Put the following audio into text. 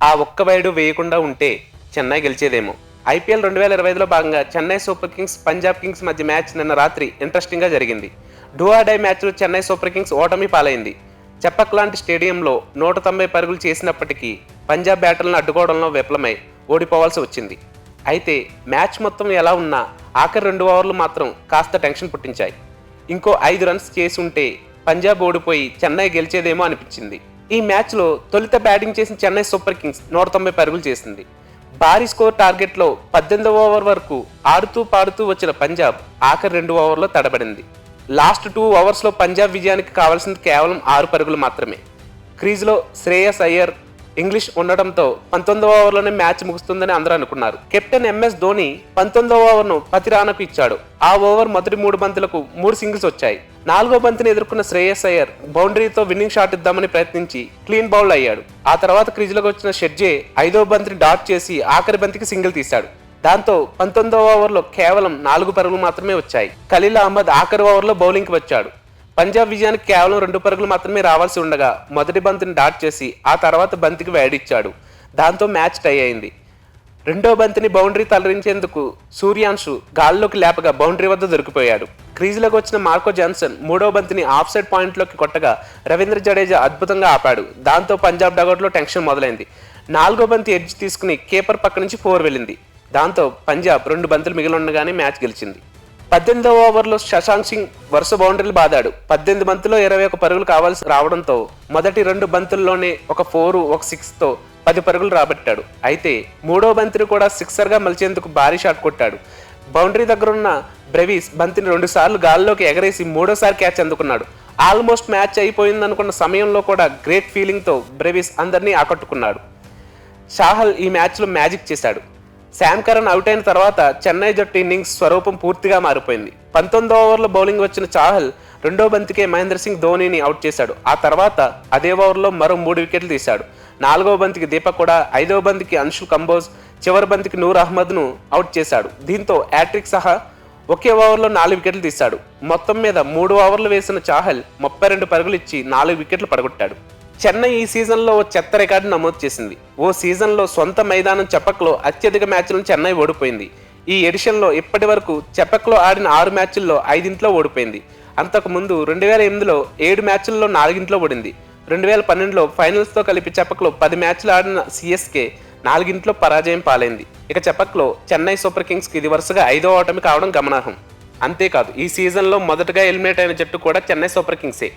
ఆ ఒక్క వైడు వేయకుండా ఉంటే చెన్నై గెలిచేదేమో. ఐపీఎల్ 2025లో భాగంగా Chennai super Kings, Punjab Kings మధ్య మ్యాచ్ నిన్న రాత్రి ఇంట్రెస్టింగ్గా జరిగింది. డూ ఆర్ డై మ్యాచ్లో చెన్నై సూపర్ కింగ్స్ ఓటమి పాలైంది. చపక్ లాంటి స్టేడియంలో 190 పరుగులు చేసినప్పటికీ పంజాబ్ బ్యాటర్లను అడ్డుకోవడంలో విఫలమై ఓడిపోవాల్సి వచ్చింది. అయితే మ్యాచ్ మొత్తం ఎలా ఉన్నా ఆఖరి 2 ఓవర్లు మాత్రం కాస్త టెన్షన్ పుట్టించాయి. ఇంకో 5 రన్స్ చేసి ఉంటే పంజాబ్ ఓడిపోయి చెన్నై గెలిచేదేమో అనిపించింది. ఈ మ్యాచ్లో తొలుత బ్యాటింగ్ చేసిన చెన్నై సూపర్ కింగ్స్ 190 పరుగులు చేసింది. భారీ స్కోర్ టార్గెట్లో 18వ ఓవర్ వరకు ఆడుతూ పాడుతూ వచ్చిన పంజాబ్ ఆఖరి 2 ఓవర్లో తడబడింది. లాస్ట్ 2 ఓవర్స్లో పంజాబ్ విజయానికి కావాల్సింది కేవలం 6 పరుగులు మాత్రమే. క్రీజ్లో శ్రేయస్ అయ్యర్, ఇంగ్లీష్ ఉండటంతో 19వ ఓవర్లోనే మ్యాచ్ ముగుస్తుందని అందరూ అనుకున్నారు. కెప్టెన్ ఎంఎస్ ధోని 19వ ఓవర్ను పతిరాణకు ఇచ్చాడు. ఆ ఓవర్ మొదటి 3 బంతులకు 3 సింగిల్స్ వచ్చాయి. 4వ బంతిని ఎదుర్కొన్న శ్రేయస్ అయ్యర్ బౌండరీతో విన్నింగ్ షాట్ ఇద్దామని ప్రయత్నించి క్లీన్ బౌల్డ్ అయ్యాడు. ఆ తర్వాత క్రీజ్లోకి వచ్చిన షెడ్జే 5వ బంతిని డాట్ చేసి ఆఖరి బంతికి సింగిల్ తీశాడు. దాంతో 19వ ఓవర్లో కేవలం 4 పరుగులు మాత్రమే వచ్చాయి. ఖలీల్ అహ్మద్ ఆఖరి ఓవర్లో బౌలింగ్కి వచ్చాడు. పంజాబ్ విజయానికి కేవలం 2 పరుగులు మాత్రమే రావాల్సి ఉండగా మొదటి బంతిని డాట్ చేసి ఆ తర్వాత బంతికి వేడిచ్చాడు. దాంతో మ్యాచ్ టై అయింది. రెండో బంతిని బౌండరీ తలరించేందుకు సూర్యాంశు గాల్లోకి లేపగా బౌండరీ వద్ద దొరికిపోయాడు. క్రీజులోకి వచ్చిన మార్కో జాన్సన్ 3వ బంతిని ఆఫ్ సైడ్ పాయింట్లోకి కొట్టగా రవీంద్ర జడేజా అద్భుతంగా ఆపాడు. దాంతో పంజాబ్ డగౌట్లో టెన్షన్ మొదలైంది. 4వ బంతి ఎడ్జ్ తీసుకుని కేపర్ పక్క నుంచి 4 వెళ్ళింది. దాంతో పంజాబ్ 2 బంతులు మిగిలి ఉండగానే మ్యాచ్ గెలిచింది. 18వ ఓవర్లో శశాంక్ సింగ్ వరుస బౌండరీలు బాదాడు. 18 బంతుల్లో 21 పరుగులు కావాల్సి రావడంతో మొదటి 2 బంతుల్లోనే ఒక 4, ఒక 6తో 10 పరుగులు రాబట్టాడు. అయితే 3వ బంతిని కూడా సిక్సర్గా మలిచేందుకు భారీ షాట్ కొట్టాడు. బౌండరీ దగ్గరున్న బ్రెవిస్ బంతిని 2 సార్లు గాల్లోకి ఎగరేసి 3వసారి క్యాచ్ అందుకున్నాడు. ఆల్మోస్ట్ మ్యాచ్ అయిపోయిందనుకున్న సమయంలో కూడా గ్రేట్ ఫీలింగ్తో బ్రెవిస్ అందరినీ ఆకట్టుకున్నాడు. చాహల్ ఈ మ్యాచ్లో మ్యాజిక్ చేశాడు. శామ్ కరణ్ అవుట్ అయిన తర్వాత చెన్నై జట్టు ఇన్నింగ్స్ స్వరూపం పూర్తిగా మారిపోయింది. 19వ ఓవర్లో బౌలింగ్ వచ్చిన చాహల్ 2వ బంతికే మహేంద్ర సింగ్ ధోనీని అవుట్ చేశాడు. ఆ తర్వాత అదే ఓవర్లో మరో 3 వికెట్లు తీశాడు. 4వ బంతికి దీపక్ కూడా, 5వ బంతికి అంశుల్ కంబోజ్, చివరి బంతికి నూర్ అహ్మద్ను అవుట్ చేశాడు. దీంతో హ్యాట్రిక్ సహా ఒకే ఓవర్లో 4 వికెట్లు తీశాడు. మొత్తం మీద 3 ఓవర్లు వేసిన చాహల్ 32 పరుగులు ఇచ్చి 4 వికెట్లు పడగొట్టాడు. చెన్నై ఈ సీజన్లో ఓ చెత్త రికార్డు నమోదు చేసింది. ఓ సీజన్లో సొంత మైదానం చపక్లో అత్యధిక మ్యాచ్లను చెన్నై ఓడిపోయింది. ఈ ఎడిషన్లో ఇప్పటి వరకు చపక్లో ఆడిన 6 మ్యాచ్ల్లో 5 ఓడిపోయింది. అంతకుముందు 2008లో 7 మ్యాచ్ల్లో 4 ఓడింది. 2012లో ఫైనల్స్తో కలిపి చపక్లో 10 మ్యాచ్లు ఆడిన సిఎస్కే 4 పరాజయం పాలైంది. ఇక చపక్లో చెన్నై సూపర్ కింగ్స్కి ఇది వరుసగా 5వ ఓటమి కావడం గమనార్హం. అంతేకాదు ఈ సీజన్లో మొదటగా ఎలిమినేట్ అయిన జట్టు కూడా చెన్నై సూపర్ కింగ్సే.